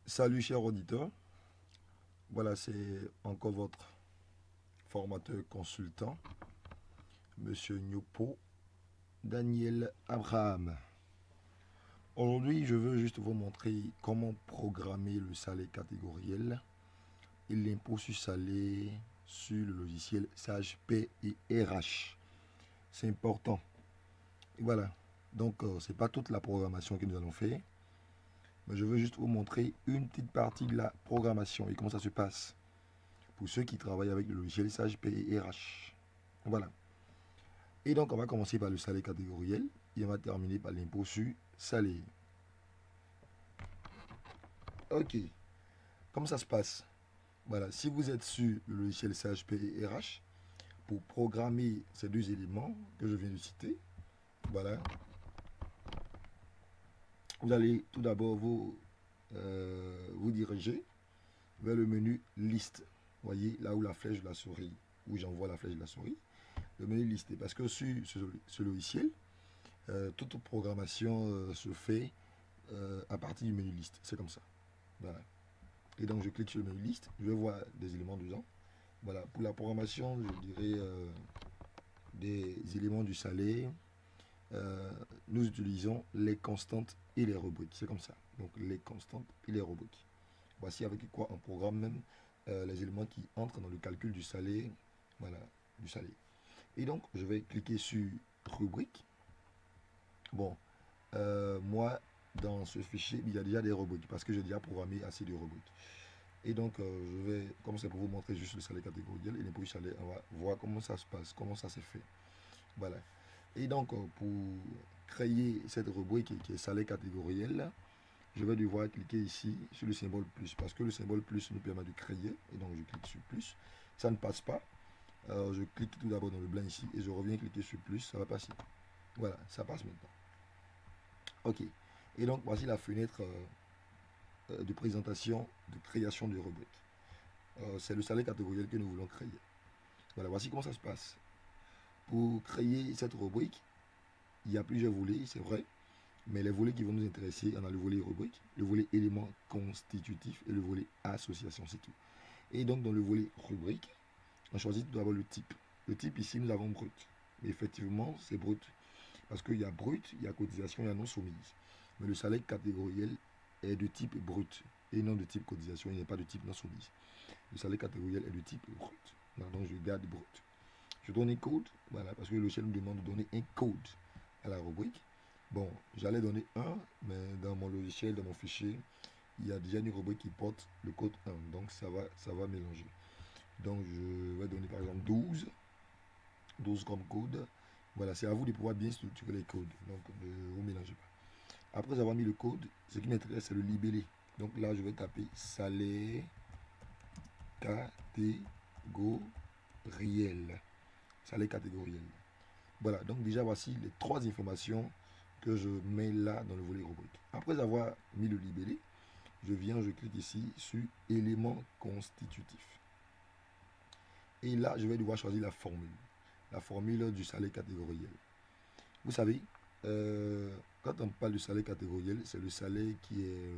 Salut chers auditeurs, voilà c'est encore votre formateur consultant, Monsieur Nyopo Daniel Abraham. Aujourd'hui je veux juste vous montrer comment programmer le salé catégoriel et l'impôt sur salé sur le logiciel Sage P et RH. C'est important. Et voilà, donc c'est pas toute la programmation que nous allons faire. Mais je veux juste vous montrer une petite partie de la programmation et comment ça se passe pour ceux qui travaillent avec le logiciel Sage P et RH. Voilà. Et donc, on va commencer par le salaire catégoriel et on va terminer par l'impôt sur salaire. Ok. Comment ça se passe? Voilà. Si vous êtes sur le logiciel Sage P et RH, pour programmer ces deux éléments que je viens de citer, voilà, vous allez tout d'abord vous diriger vers le menu liste. Vous voyez là où la flèche de la souris, où j'envoie la flèche de la souris, le menu liste. Parce que sur ce logiciel, toute programmation se fait à partir du menu liste. C'est comme ça. Voilà. Et donc je clique sur le menu liste, je vais voir des éléments dedans. Voilà. Pour la programmation, je dirais des éléments du salaire. Nous utilisons les constantes et les rubriques. C'est comme ça. Donc les constantes et les rubriques. Voici avec quoi on programme même les éléments qui entrent dans le calcul du salaire. Voilà, du salaire. Et donc, je vais cliquer sur rubrique. Bon, moi, dans ce fichier, il y a déjà des rubriques parce que j'ai déjà programmé assez de rubriques. Et donc, je vais, comme c'est pour vous montrer juste le salaire catégoriel et l'impôt sur salaire, on va voir comment ça se passe, comment ça s'est fait. Voilà. Et donc, pour créer cette rubrique qui est salaire catégoriel, je vais devoir cliquer ici sur le symbole plus parce que le symbole plus nous permet de créer. Et donc, je clique sur plus. Ça ne passe pas. Alors, je clique tout d'abord dans le blanc ici et je reviens cliquer sur plus. Ça va passer. Voilà, ça passe maintenant. Ok. Et donc, voici la fenêtre de présentation de création de rubrique. C'est le salaire catégoriel que nous voulons créer. Voilà, voici comment ça se passe. Pour créer cette rubrique, il y a plusieurs volets, c'est vrai. Mais les volets qui vont nous intéresser, on a le volet rubrique, le volet éléments constitutifs et le volet association, c'est tout. Et donc, dans le volet rubrique, on choisit tout d'abord le type. Le type ici, nous avons brut. Mais effectivement, c'est brut. Parce qu'il y a brut, il y a cotisation, il y a non soumise. Mais le salaire catégoriel est de type brut et non de type cotisation. Il n'y a pas de type non soumise. Le salaire catégoriel est de type brut. Donc, je garde brut. Je donne un code, voilà, parce que le logiciel nous demande de donner un code à la rubrique. Bon, j'allais donner 1, mais dans mon logiciel, dans mon fichier, il y a déjà une rubrique qui porte le code 1. Donc, ça va mélanger. Donc, je vais donner par exemple 12 comme code. Voilà, c'est à vous de pouvoir bien structurer les codes. Donc, ne vous mélangez pas. Après avoir mis le code, ce qui m'intéresse, c'est le libellé. Donc là, je vais taper salaire catégoriel. Salaire catégoriel. Voilà, donc déjà, voici les 3 informations que je mets là dans le volet rubrique. Après avoir mis le libellé, je clique ici sur éléments constitutifs. Et là, je vais devoir choisir la formule du salaire catégoriel. Vous savez, quand on parle du salaire catégoriel, c'est le salaire qui est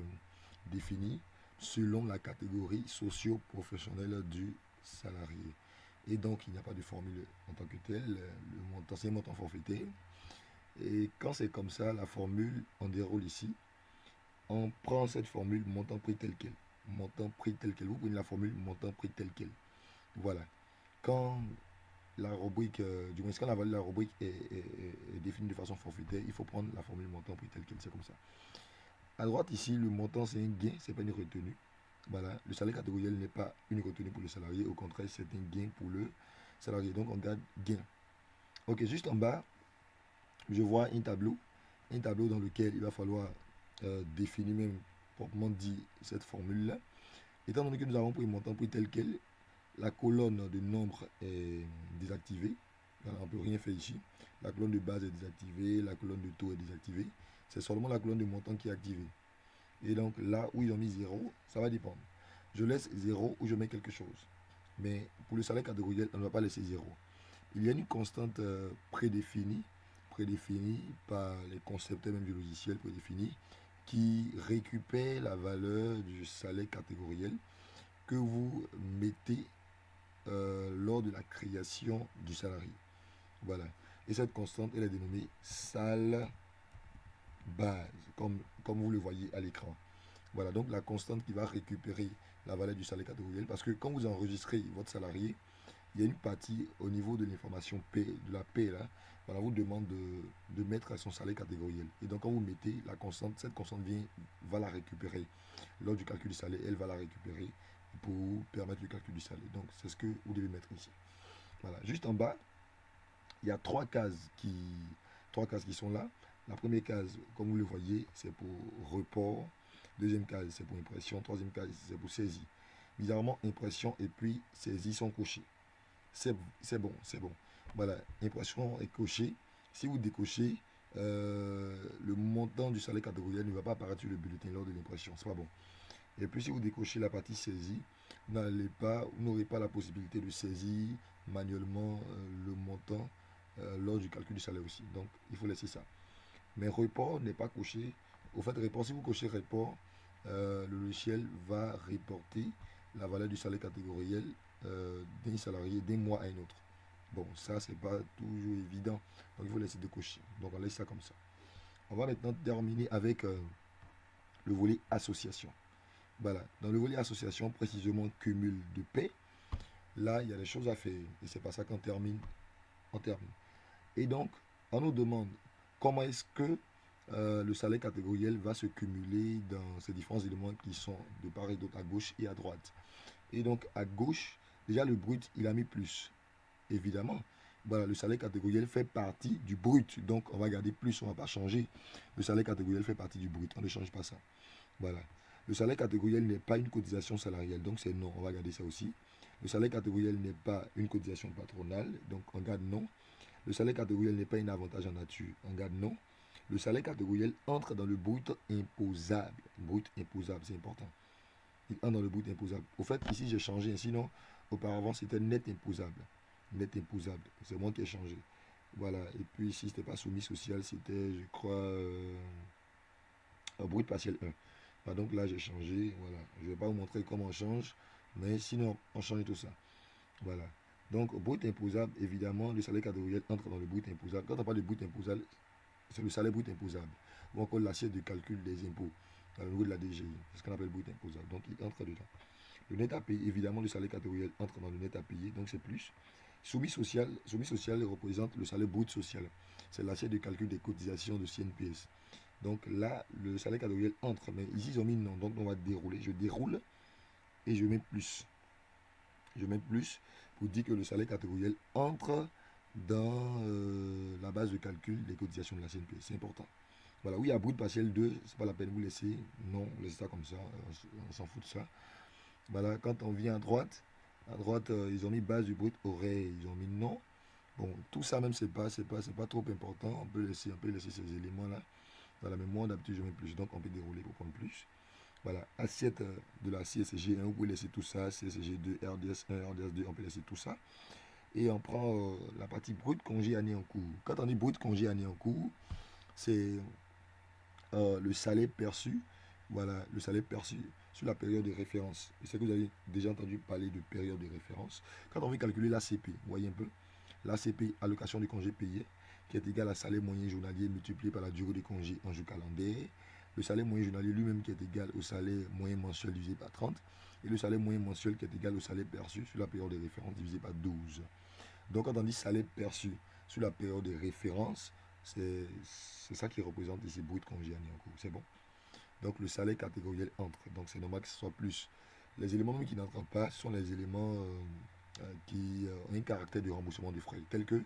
défini selon la catégorie socio-professionnelle du salarié. Et donc, il n'y a pas de formule en tant que telle. Le montant, c'est un montant forfaitaire. Et quand c'est comme ça, la formule, on déroule ici. On prend cette formule montant prix tel quel. Montant prix tel quel. Vous prenez la formule montant prix tel quel. Voilà. Quand la rubrique, du moins quand la rubrique est définie de façon forfaitaire, il faut prendre la formule montant prix tel quel. C'est comme ça. À droite ici, le montant c'est un gain, c'est pas une retenue. Voilà, le salaire catégoriel n'est pas une retenue pour le salarié, au contraire, c'est un gain pour le salarié. Donc on garde gain. Ok, juste en bas, je vois un tableau dans lequel il va falloir définir même proprement dit cette formule-là. Étant donné que nous avons pris montant prix tel quel, la colonne de nombre est désactivée. Voilà, on ne peut rien faire ici. La colonne de base est désactivée, la colonne de taux est désactivée. C'est seulement la colonne de montant qui est activée. Et donc là où ils ont mis 0, ça va dépendre. Je laisse 0 ou je mets quelque chose. Mais pour le salaire catégoriel, on ne va pas laisser 0. Il y a une constante prédéfinie par les concepteurs même du logiciel prédéfini, qui récupère la valeur du salaire catégoriel que vous mettez lors de la création du salarié. Voilà. Et cette constante, elle est dénommée salle base, comme vous le voyez à l'écran. Voilà, donc la constante qui va récupérer la valeur du salaire catégoriel, parce que quand vous enregistrez votre salarié, il y a une partie au niveau de l'information P, de la P là, voilà, vous demande de mettre son salaire catégoriel. Et donc quand vous mettez la constante, cette constante va la récupérer. Lors du calcul du salaire, elle va la récupérer pour permettre le calcul du salaire. Donc c'est ce que vous devez mettre ici. Voilà, juste en bas, il y a trois cases qui sont là. La première case, comme vous le voyez, c'est pour report. Deuxième case, c'est pour impression. Troisième case, c'est pour saisie. Bizarrement, impression et puis saisie sont cochés. C'est bon, c'est bon. Voilà, impression est cochée. Si vous décochez, le montant du salaire catégoriel ne va pas apparaître sur le bulletin lors de l'impression. C'est pas bon. Et puis si vous décochez la partie saisie, vous n'aurez pas la possibilité de saisir manuellement le montant lors du calcul du salaire aussi. Donc il faut laisser ça. Mais report n'est pas coché. Au fait, report, si vous cochez report, le logiciel va reporter la valeur du salaire catégoriel d'un salarié d'un mois à un autre. Bon, ça, c'est pas toujours évident. Donc, il faut laisser de cocher. Donc, on laisse ça comme ça. On va maintenant terminer avec le volet association. Voilà. Dans le volet association, précisément cumul de paix, là, il y a des choses à faire. Et c'est pas ça qu'on termine. On termine. Et donc, on nous demande comment est-ce que le salaire catégoriel va se cumuler dans ces différents éléments qui sont de part et d'autre, à gauche et à droite. Et donc, à gauche, déjà le brut, il a mis plus, évidemment. Voilà, le salaire catégoriel fait partie du brut. Donc, on va garder plus, on ne va pas changer. Le salaire catégoriel fait partie du brut. On ne change pas ça. Voilà. Le salaire catégoriel n'est pas une cotisation salariale. Donc, c'est non. On va garder ça aussi. Le salaire catégoriel n'est pas une cotisation patronale. Donc, on garde non. Le salaire catégoriel n'est pas un avantage en nature. On garde non. Le salaire catégoriel entre dans le brut imposable. Brut imposable, c'est important. Il entre dans le brut imposable. Au fait, ici, j'ai changé. Sinon, auparavant, c'était net imposable. Net imposable. C'est moi qui ai changé. Voilà. Et puis ici, c'était pas soumis social, c'était, je crois, un brut partiel 1. Ah, donc là, j'ai changé. Voilà. Je ne vais pas vous montrer comment on change. Mais sinon, on change tout ça. Voilà. Donc, brut imposable, évidemment, le salaire catégoriel entre dans le brut imposable. Quand on parle de brut imposable, c'est le salaire brut imposable. Ou encore l'assiette de calcul des impôts au niveau de la DGI. C'est ce qu'on appelle brut imposable. Donc, il entre dedans. Le net à payer, évidemment, le salaire catégoriel entre dans le net à payer. Donc, c'est plus. Soumis social représente le salaire brut social. C'est l'assiette de calcul des cotisations de CNPS. Donc là, le salaire catégoriel entre. Mais ici, ils ont mis non. Donc, on va dérouler. Je déroule et je mets plus. Je mets plus pour dire que le salaire catégoriel entre dans la base de calcul des cotisations de la CNPS. C'est important. Voilà, oui, à brut partiel 2, c'est pas la peine de vous laisser. Non, laissez ça comme ça. On s'en fout de ça. Voilà, quand on vient à droite, ils ont mis base du brut horaire. Ils ont mis non. Bon, tout ça même, c'est pas trop important. On peut laisser ces éléments-là. Voilà, mais moi, d'habitude, je mets plus. Donc, on peut dérouler pour prendre plus. Voilà, assiette de la CSG1, vous pouvez laisser tout ça, CSG2, RDS1, RDS2, on peut laisser tout ça. Et on prend la partie brut congé année en cours. Quand on dit brut congé année en cours, c'est le salaire perçu, voilà, le salaire perçu sur la période de référence. Et c'est que vous avez déjà entendu parler de période de référence. Quand on veut calculer l'ACP, vous voyez un peu, l'ACP, allocation de congé payé, qui est égal à salaire moyen journalier multiplié par la durée de congé en jour calendaire. Le salaire moyen journalier lui-même qui est égal au salaire moyen mensuel divisé par 30. Et le salaire moyen mensuel qui est égal au salaire perçu sur la période de référence divisé par 12. Donc quand on dit salaire perçu sur la période de référence, c'est ça qui représente ici brut congé année en cours. C'est bon. Donc le salaire catégoriel entre. Donc c'est normal que ce soit plus. Les éléments qui n'entrent pas sont les éléments qui ont un caractère de remboursement des frais, tels que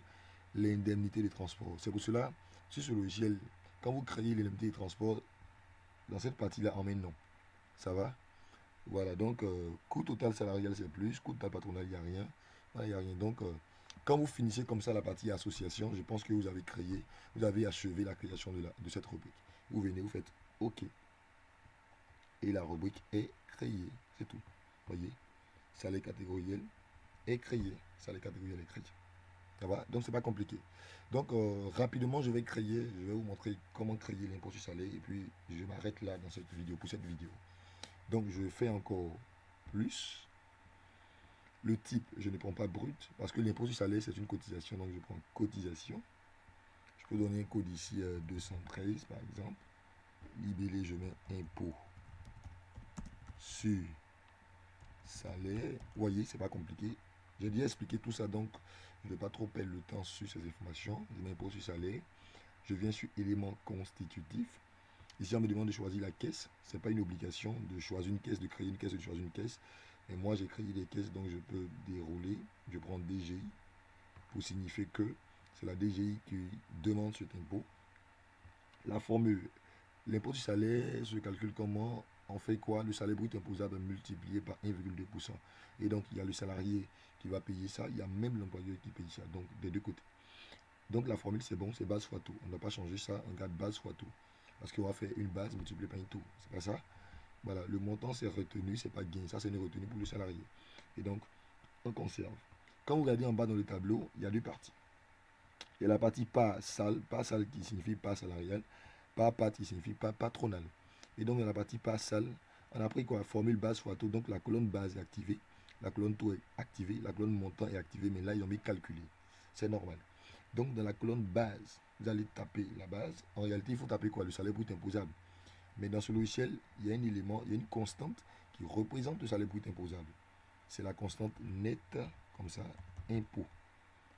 l'indemnité de transport. C'est pour cela, sur ce logiciel, quand vous créez l'indemnité de transport, dans cette partie-là, on met non. Ça va? Voilà, donc coût total salarial, c'est plus. Coût total patronal, il n'y a rien. Voilà, il n'y a rien. Donc, Quand vous finissez comme ça la partie association, je pense que vous avez créé, vous avez achevé la création de cette rubrique. Vous venez, vous faites OK. Et la rubrique est créée. C'est tout. Voyez, salaire catégoriel est créé. Salaire catégoriel est créé. Ça va? Donc, c'est pas compliqué. Donc, rapidement, je vais vous montrer comment créer l'impôt sur salaire. Et puis, je m'arrête là dans cette vidéo, pour cette vidéo. Donc, je fais encore plus. Le type, je ne prends pas brut, parce que l'impôt sur salaire, c'est une cotisation. Donc, je prends cotisation. Je peux donner un code ici, 213, par exemple. Libellé, je mets impôt sur salaire. Vous voyez, c'est pas compliqué. J'ai déjà expliqué tout ça, donc je ne vais pas trop perdre le temps sur ces informations. Je mets impôt sur salaire. Je viens sur éléments constitutifs. Ici, on me demande de choisir la caisse. Ce n'est pas une obligation de choisir une caisse, de créer une caisse, de choisir une caisse. Et moi, j'ai créé des caisses, donc je peux dérouler. Je prends DGI pour signifier que c'est la DGI qui demande cet impôt. La formule, l'impôt du salaire se calcule comment? On fait quoi? Le salaire brut imposable multiplié par 1,2%. Et donc, il y a le salarié qui va payer ça. Il y a même l'employeur qui paye ça. Donc, des deux côtés. Donc, la formule, c'est bon. C'est base fois taux. On ne doit pas changer ça. On garde base fois taux. Parce qu'on va faire une base multipliée par un taux. C'est pas ça? Voilà. Le montant, c'est retenu. C'est pas gain. Ça, c'est une retenue pour le salarié. Et donc, on conserve. Quand vous regardez en bas dans le tableau, il y a deux parties. Il y a la partie pas sale qui signifie pas salarial. Pas pat qui signifie pas patronal. Et donc, dans la partie pas sale, on a pris quoi? Formule base fois taux. Donc, la colonne base est activée. La colonne taux est activée. La colonne montant est activée. Mais là, ils ont mis calculé. C'est normal. Donc, dans la colonne base, vous allez taper la base. En réalité, il faut taper quoi? Le salaire brut imposable. Mais dans ce logiciel, il y a un élément, il y a une constante qui représente le salaire brut imposable. C'est la constante net, comme ça, impôt.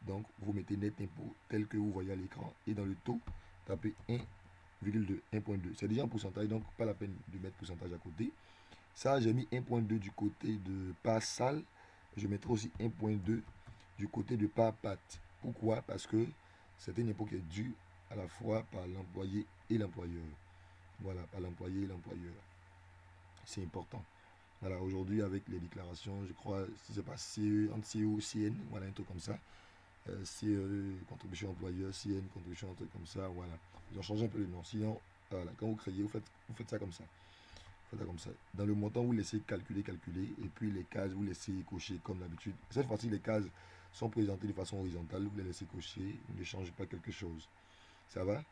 Donc, vous mettez net impôt tel que vous voyez à l'écran. Et dans le taux, tapez 1,2, 1.2. C'est déjà un pourcentage, donc pas la peine de mettre pourcentage à côté. Ça, j'ai mis 1.2 du côté de pas sale. Je mettrai aussi 1.2 du côté de pas pat. Pourquoi? Parce que c'est un impôt qui est dû à la fois par l'employé et l'employeur. Voilà, par l'employé et l'employeur. C'est important. Voilà, aujourd'hui, avec les déclarations, je crois, si c'est pas CE, entre CE, CN, voilà, un truc comme ça. CE, contribution employeur, CN, contribution, un truc comme ça, voilà. Ils ont changé un peu le nom. Sinon, voilà, quand vous créez, vous faites ça comme ça. Faites ça comme ça. Dans le montant, vous laissez calculer, et puis les cases, vous laissez cocher comme d'habitude. Cette fois-ci, les cases sont présentées de façon horizontale, vous les laissez cocher, vous ne changez pas quelque chose. Ça va?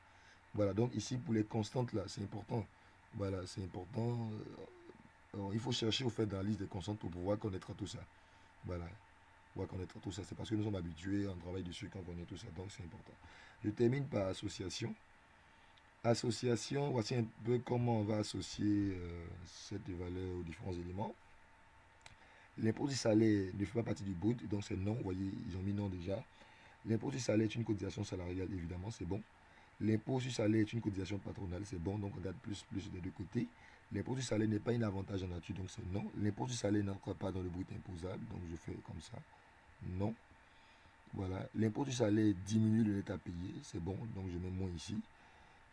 Voilà, donc ici, pour les constantes, là, c'est important. Voilà, c'est important. Il faut chercher au fait dans la liste des constantes pour pouvoir connaître tout ça. Voilà, pouvoir connaître tout ça. C'est parce que nous sommes habitués, on travaille dessus quand on connaît tout ça, donc c'est important. Je termine par association. Association, voici un peu comment on va associer cette valeur aux différents éléments. L'impôt du salaire ne fait pas partie du brut, donc c'est non. Vous voyez, ils ont mis non déjà. L'impôt du salaire est une cotisation salariale, évidemment, c'est bon. L'impôt sur salaire est une cotisation patronale, c'est bon, donc on regarde plus des deux côtés. L'impôt sur salaire n'est pas un avantage en nature, donc c'est non. L'impôt sur salaire n'entre pas dans le brut imposable, donc je fais comme ça. Non. Voilà. L'impôt sur salaire diminue le net à payer, c'est bon, donc je mets moins ici.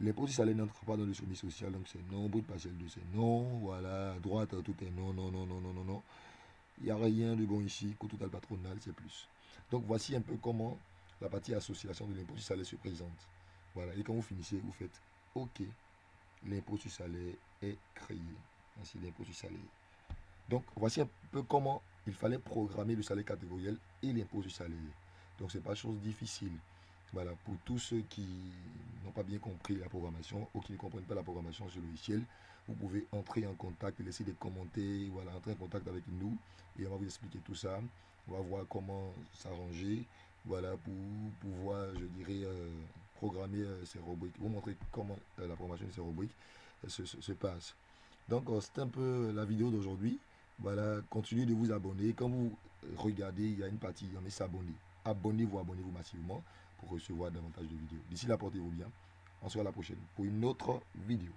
L'impôt sur salaire n'entre pas dans le soumis social, donc c'est non. Brut partiel 2, c'est non. Voilà. À droite, tout est non, non, non, non, non, non, non. Il n'y a rien de bon ici. Coût total patronal, c'est plus. Donc voici un peu comment la partie association de l'impôt sur salaire se présente. Voilà. Et quand vous finissez, vous faites OK. L'impôt sur salaire est créé. Ainsi, l'impôt sur salaire. Donc voici un peu comment il fallait programmer le salaire catégoriel et l'impôt sur salaire. Donc c'est pas chose difficile. Voilà, pour tous ceux qui n'ont pas bien compris la programmation ou qui ne comprennent pas la programmation sur le logiciel, vous pouvez entrer en contact, laisser des commentaires, voilà, entrer en contact avec nous et on va vous expliquer tout ça. On va voir comment s'arranger, voilà, pour pouvoir, je dirais, programmer ces rubriques, vous montrer comment la programmation de ces rubriques se passe. Donc, c'est un peu la vidéo d'aujourd'hui. Voilà, continuez de vous abonner. Quand vous regardez, il y a une partie, on met s'abonner. Abonnez-vous massivement pour recevoir davantage de vidéos. D'ici là, portez-vous bien. On se voit la prochaine pour une autre vidéo.